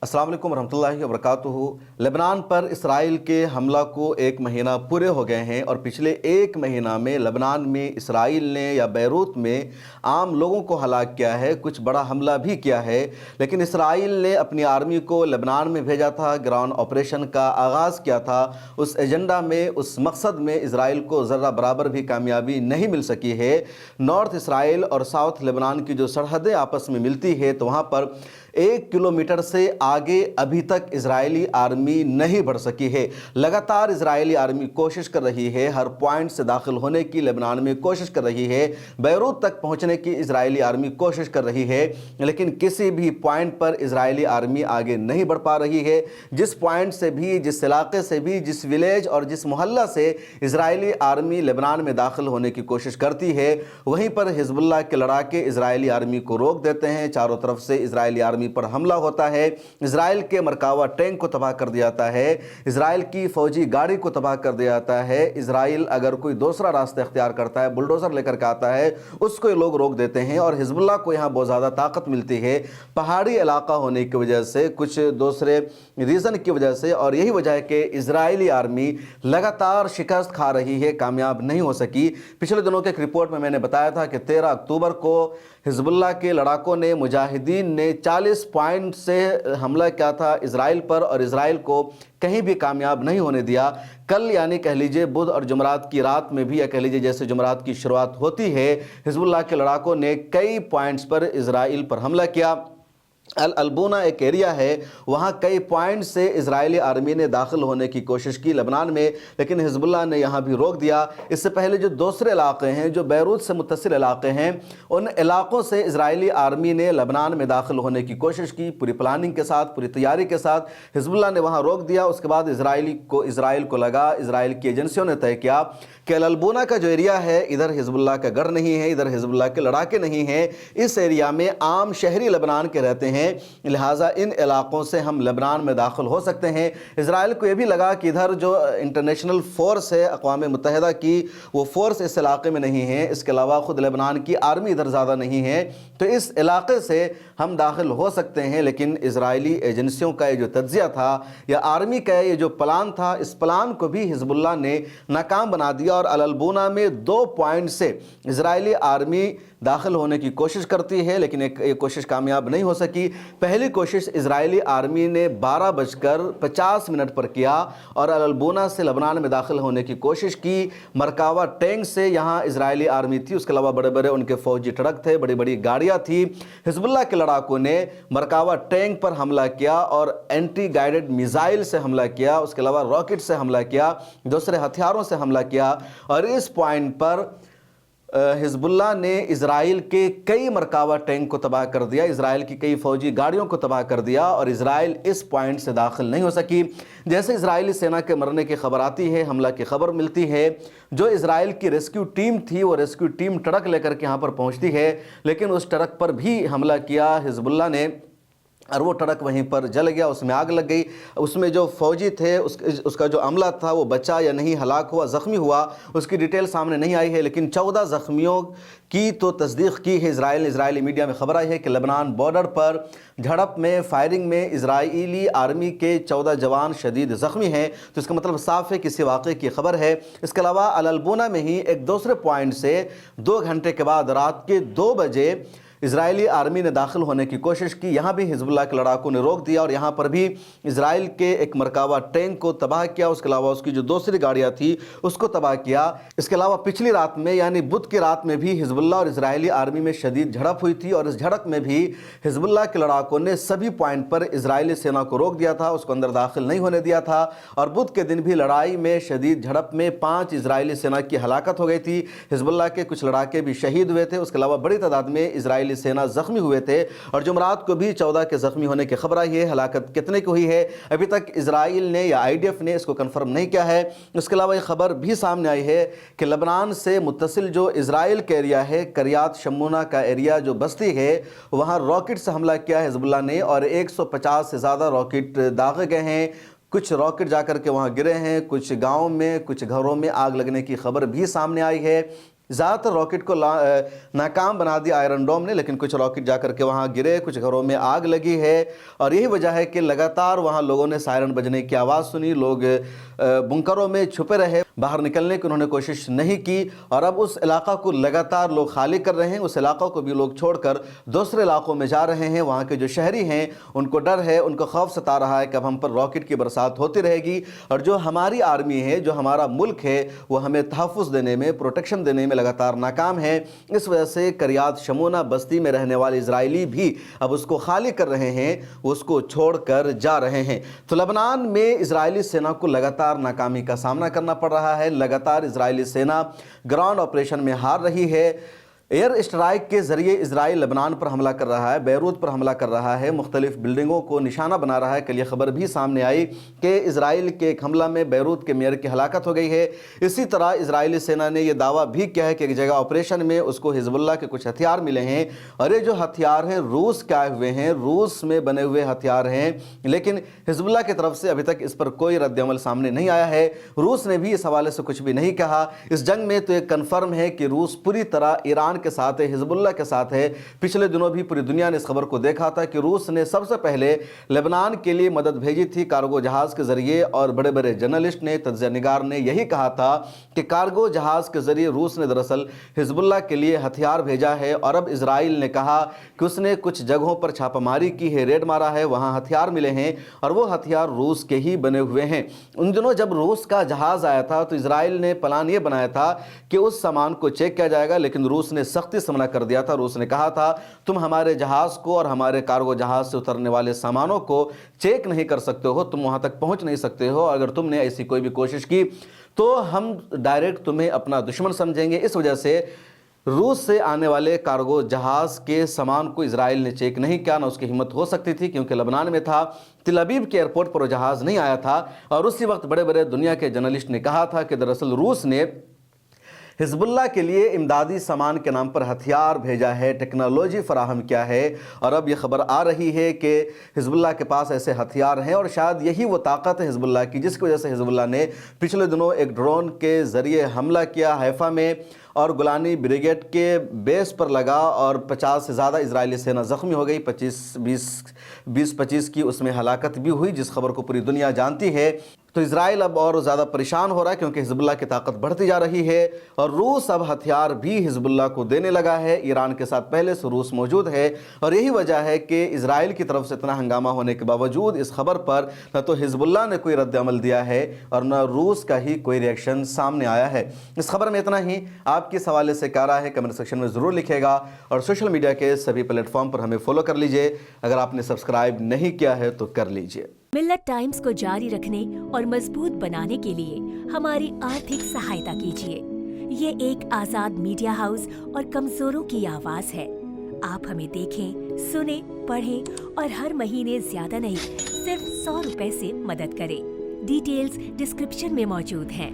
अस्सलाम वालेकुम रहमतुल्लाहि व बरकातुहू। लेबनान पर इसराइल के हमला को 1 महीना पूरे हो गए हैं और पिछले 1 महीना में लेबनान में इसराइल ने या बैरूत में आम लोगों को हलाक किया है, कुछ बड़ा हमला भी किया है। लेकिन इसराइल ने अपनी आर्मी को लेबनान में भेजा था, ग्राउंड ऑपरेशन का आगाज़ किया था। उस एजेंडा में, उस मकसद में इसराइल को ज़र्रा बराबर भी कामयाबी नहीं मिल सकी है। नॉर्थ इसराइल और साउथ लेबनान की जो सरहदें आपस में मिलती है, तो वहाँ पर 1 किलोमीटर से आगे अभी तक इजरायली आर्मी नहीं बढ़ सकी है। लगातार इजरायली आर्मी कोशिश कर रही है, हर पॉइंट से दाखिल होने की लेबनान में कोशिश कर रही है, बैरूत तक पहुंचने की इजरायली आर्मी कोशिश कर रही है, लेकिन किसी भी पॉइंट पर इजरायली आर्मी आगे नहीं बढ़ पा रही है। जिस पॉइंट से भी, जिस इलाके से भी, जिस विलेज और जिस मोहल्ला से इजरायली आर्मी लेबनान में दाखिल होने की कोशिश करती है, वहीं पर हिजबुल्लाह के लड़ाके इजरायली आर्मी को रोक देते हैं। चारों तरफ से इजरायली आर्मी पर हमला होता है, इजराइल के मरकावा टैंक को तबाह कर दिया जाता है, इजराइल की फौजी गाड़ी को तबाह कर दिया जाता है। इजराइल अगर कोई दूसरा रास्ता इख्तियार करता है, बुलडोजर लेकर के आता है, उसको ये लोग रोक देते हैं। और हिजबुल्लाह को यहाँ बहुत ज़्यादा ताकत मिलती है, पहाड़ी इलाका होने की वजह से, कुछ दूसरे रीज़न की वजह से, और यही वजह है कि इजरायली आर्मी लगातार शिकस्त खा रही है, कामयाब नहीं हो सकी। पिछले दिनों के एक रिपोर्ट में मैंने बताया था कि 13 अक्टूबर को हिजबुल्लाह के लड़ाकों ने, मुजाहिदीन ने 40 पॉइंट से हमला किया था इजराइल पर, और इजराइल को कहीं भी कामयाब नहीं होने दिया। कल यानी कह लीजिए बुध और जुमरात की रात में भी, या कह लीजिए जैसे जुमरात की शुरुआत होती है, हिजबुल्लाह के लड़ाकों ने कई पॉइंट्स पर इजराइल पर हमला किया। अल-अल्बूना एक एरिया है, वहाँ कई पॉइंट से इजरायली आर्मी ने दाखिल होने की कोशिश की लेबनान में, लेकिन हिजबुल्लाह ने यहाँ भी रोक दिया। इससे पहले जो दूसरे इलाके हैं, जो बैरूत से मुत्तसिल इलाके हैं, उन इलाकों से इजरायली आर्मी ने लेबनान में दाखिल होने की कोशिश की, पूरी प्लानिंग के साथ, पूरी तैयारी के साथ। हिजबुल्लाह ने वहाँ रोक दिया। उसके बाद इजराइल को लगा, इजराइल की एजेंसियों ने तय किया कि अल-अल्बूना का जो एरिया है, इधर हिजबुल्लाह का घर नहीं है, इधर हिजबुल्लाह के लड़ाके नहीं हैं, इस एरिया में आम शहरी लेबनान के रहते हैं, लिहाजा इन इलाकों से हम लेबनान में दाखिल हो सकते हैं। इजराइल को यह भी लगा कि इधर जो इंटरनेशनल फोर्स है अक़वाम मुत्तहिदा की, वो फोर्स इस इलाके में नहीं है, इसके अलावा ख़ुद लेबनान की आर्मी इधर ज़्यादा नहीं है, तो इस इलाके से हम दाखिल हो सकते हैं। लेकिन इजरायली एजेंसियों का ये जो तज्ज़िया था, या आर्मी का ये जो प्लान था, इस प्लान को भी हिजबुल्लाह ने नाकाम बना दिया। और अल-अल्बूना में 2 पॉइंट से इजरायली आर्मी दाखिल होने की कोशिश करती है, लेकिन एक कोशिश कामयाब नहीं हो सकी। पहली कोशिश इजरायली आर्मी ने 12:50 पर किया और अल-अल्बूना से लेबनान में दाखिल होने की कोशिश की। मरकावा टैंक से यहाँ इजरायली आर्मी थी, उसके अलावा बड़े बड़े उनके फौजी ट्रक थे, बड़ी बड़ी गाड़ियाँ थी। हिजबुल्लाह के लड़ाकों ने मरकावा टैंक पर हमला किया और एंटी गाइडेड मिसाइल से हमला किया, उसके अलावा रॉकेट से हमला किया, दूसरे हथियारों से हमला किया। और इस पॉइंट पर हिजबुल्लाह ने इजराइल के कई मरकावा टैंक को तबाह कर दिया, इजराइल की कई फौजी गाड़ियों को तबाह कर दिया, और इजराइल इस पॉइंट से दाखिल नहीं हो सकी। जैसे इजरायली सेना के मरने की खबर आती है, हमला की खबर मिलती है, जो इजराइल की रेस्क्यू टीम थी, वो रेस्क्यू टीम ट्रक लेकर के यहाँ पर पहुँचती है, लेकिन उस ट्रक पर भी हमला किया हिजबुल्लाह ने, और वो ट्रक वहीं पर जल गया, उसमें आग लग गई। उसमें जो फौजी थे, उसका जो अमला था, वो बचा या नहीं, हलाक हुआ, ज़ख्मी हुआ, उसकी डिटेल सामने नहीं आई है। लेकिन 14 ज़ख्मियों की तो तस्दीक की है इजरायली मीडिया में खबर आई है कि लेबनान बॉर्डर पर झड़प में, फायरिंग में इजरायली आर्मी के 14 जवान शदीद ज़ख्मी हैं। तो इसका मतलब साफ है किसी वाक़े की खबर है। इसके अलावा अल-अल्बूना में ही एक दूसरे पॉइंट से 2 घंटे के बाद रात के 2 बजे इजरायली आर्मी ने दाखिल होने की कोशिश की। यहाँ भी हिजबुल्लाह के लड़ाकों ने रोक दिया और यहाँ पर भी इजराइल के एक मरकावा टैंक को तबाह किया, उसके अलावा उसकी जो दूसरी गाड़ियाँ थी उसको तबाह किया। इसके अलावा पिछली रात में, यानी बुध की रात में भी हिजबुल्लाह और इजरायली आर्मी में शदीद झड़प हुई थी, और इस झड़प में भी हिजबुल्लाह के लड़ाकों ने सभी पॉइंट पर इजरायली सेना को रोक दिया था, उसको अंदर दाखिल नहीं होने दिया था। और बुध के दिन भी लड़ाई में, शदीद झड़प में 5 इजरायली सेना की हलाकत हो गई थी। हिजबुल्लाह के कुछ लड़ाके भी शहीद हुए थे, उसके अलावा बड़ी तादाद में इजरायली सेना जख्मी हुए थे। और जुमरात को भी 14 के जख्मी होने की खबर आई है। हलाकत कितने की हुई है अभी तक इजराइल ने या IDF ने इसको कंफर्म नहीं किया है। उसके अलावा ये खबर भी सामने आई है कि लेबनान से मुत्तसिल जो इजराइल का एरिया है, करियात शमूना का एरिया जो बस्ती है, वहाँ रॉकेट से हमला किया हिजबुल्लाह ने, और 150 से ज़्यादा रॉकेट दागे गए हैं। कुछ रॉकेट जाकर के वहाँ गिरे हैं, कुछ गाँव में, कुछ घरों में आग लगने की खबर भी सामने आई है। ज़्यादातर रॉकेट को नाकाम बना दिया आयरन डोम ने, लेकिन कुछ रॉकेट जाकर के वहाँ गिरे, कुछ घरों में आग लगी है। और यही वजह है कि लगातार वहाँ लोगों ने सायरन बजने की आवाज़ सुनी, लोग बुंकरों में छुपे रहे, बाहर निकलने की उन्होंने कोशिश नहीं की। और अब उस इलाका को लगातार लोग खाली कर रहे हैं, उस इलाक़ों को भी लोग छोड़कर दूसरे इलाक़ों में जा रहे हैं। वहाँ के जो शहरी हैं उनको डर है, उनको खौफ सता रहा है कि अब हम पर रॉकेट की बरसात होती रहेगी और जो हमारी आर्मी है, जो हमारा मुल्क है, वो हमें तहफ़्फ़ुज़ देने में, प्रोटेक्शन देने में लगातार नाकाम है। इस वजह से करियात शमोना बस्ती में रहने वाले इजरायली भी अब उसको खाली कर रहे हैं, उसको छोड़कर जा रहे हैं। तो लेबनान में इजरायली सेना को लगातार नाकामी का सामना करना पड़ रहा है। लगातार इजरायली सेना ग्राउंड ऑपरेशन में हार रही है। एयर स्ट्राइक के ज़रिए इजराइल लेबनान पर हमला कर रहा है, बैरूत पर हमला कर रहा है, मुख्तलिफ बिल्डिंगों को निशाना बना रहा है। कल ये खबर भी सामने आई कि इजराइल के एक हमला में बैरूत के मेयर की हलाकत हो गई है। इसी तरह इजरायली सेना ने यह दावा भी किया है कि एक जगह ऑपरेशन में उसको हिजबुल्लाह के कुछ हथियार मिले हैं और ये जो हथियार हैं रूस के आए हुए हैं, रूस में बने हुए हथियार हैं। लेकिन हिजबुल्लाह की तरफ से अभी तक इस पर कोई रद्द-ए-अमल सामने नहीं आया है। रूस ने भी इस हवाले से कुछ भी नहीं कहा। इस जंग में तो ये कन्फर्म है कि रूस पूरी तरह ईरान के साथ है, हिजबुल्लाह के साथ है। पिछले दिनों भी पूरी दुनिया ने इस खबर को देखा था कि रूस ने सबसे पहले लेबनान के लिए मदद भेजी थी कार्गो जहाज के जरिए, और बड़े बड़े जर्नलिस्ट ने, तज्ज़िया निगार ने यही कहा था कि कार्गो जहाज के जरिए रूस ने दरअसल हिजबुल्लाह के लिए हथियार भेजा है। और अब इजराइल ने कहा कि उसने कुछ जगहों पर छापामारी की है, रेड मारा है, वहाँ हथियार मिले हैं और वो हथियार रूस के ही बने हुए हैं। उन दिनों जब रूस का जहाज आया था तो इजराइल ने प्लान ये बनाया था कि उस सामान को चेक किया जाएगा, लेकिन रूस ने सख्ती से मना कर दिया था। रूस ने कहा था तुम हमारे जहाज को और हमारे कार्गो जहाज से उतरने वाले सामानों को चेक नहीं कर सकते हो, तुम वहां तक पहुंच नहीं सकते हो, अगर तुमने ऐसी कोई भी कोशिश की तो हम डायरेक्ट तुम्हें अपना दुश्मन समझेंगे। इस वजह से रूस से आने वाले कार्गो जहाज के सामान को इजराइल ने चेक नहीं किया, ना उसकी हिम्मत हो सकती थी क्योंकि लेबनान में था। तिल अबीब के एयरपोर्ट पर वो जहाज नहीं आया था और उसी वक्त बड़े बड़े दुनिया के जर्नलिस्ट ने कहा था कि दरअसल रूस ने हिजबुल्लाह के लिए इमदादी सामान के नाम पर हथियार भेजा है, टेक्नोलॉजी फराहम किया है। और अब यह खबर आ रही है कि हिजबुल्लाह के पास ऐसे हथियार हैं और शायद यही वो ताकत है हिजबुल्लाह की जिसकी वजह से हिजबुल्लाह ने पिछले दिनों एक ड्रोन के ज़रिए हमला किया हैफा में और गुलानी ब्रिगेड के बेस पर लगा और 50 से ज़्यादा इजरायली सेना ज़ख्मी हो गई, 20-25 की उसमें हलाकत भी हुई, जिस खबर को पूरी दुनिया जानती है। तो इजराइल अब और ज़्यादा परेशान हो रहा है क्योंकि हिजबुल्लाह की ताकत बढ़ती जा रही है और रूस अब हथियार भी हिजबुल्लाह को देने लगा है। ईरान के साथ पहले से रूस मौजूद है और यही वजह है कि इजराइल की तरफ से इतना हंगामा होने के बावजूद इस खबर पर न तो हिजबुल्लाह ने कोई रद्द अमल दिया है और न रूस का ही कोई रिएक्शन सामने आया है। इस खबर में इतना ही। आपके सवाल से क्या राय है कमेंट सेक्शन में ज़रूर लिखेगा और सोशल मीडिया के सभी प्लेटफॉर्म पर हमें फॉलो कर लीजिए। अगर आपने सब्सक्राइब नहीं किया है तो कर लीजिए। मिल्लत टाइम्स को जारी रखने और मजबूत बनाने के लिए हमारी आर्थिक सहायता कीजिए। ये एक आजाद मीडिया हाउस और कमजोरों की आवाज है। आप हमें देखें, सुने, पढ़ें और हर महीने ज्यादा नहीं सिर्फ 100 रुपए से मदद करें। डिटेल्स डिस्क्रिप्शन में मौजूद हैं।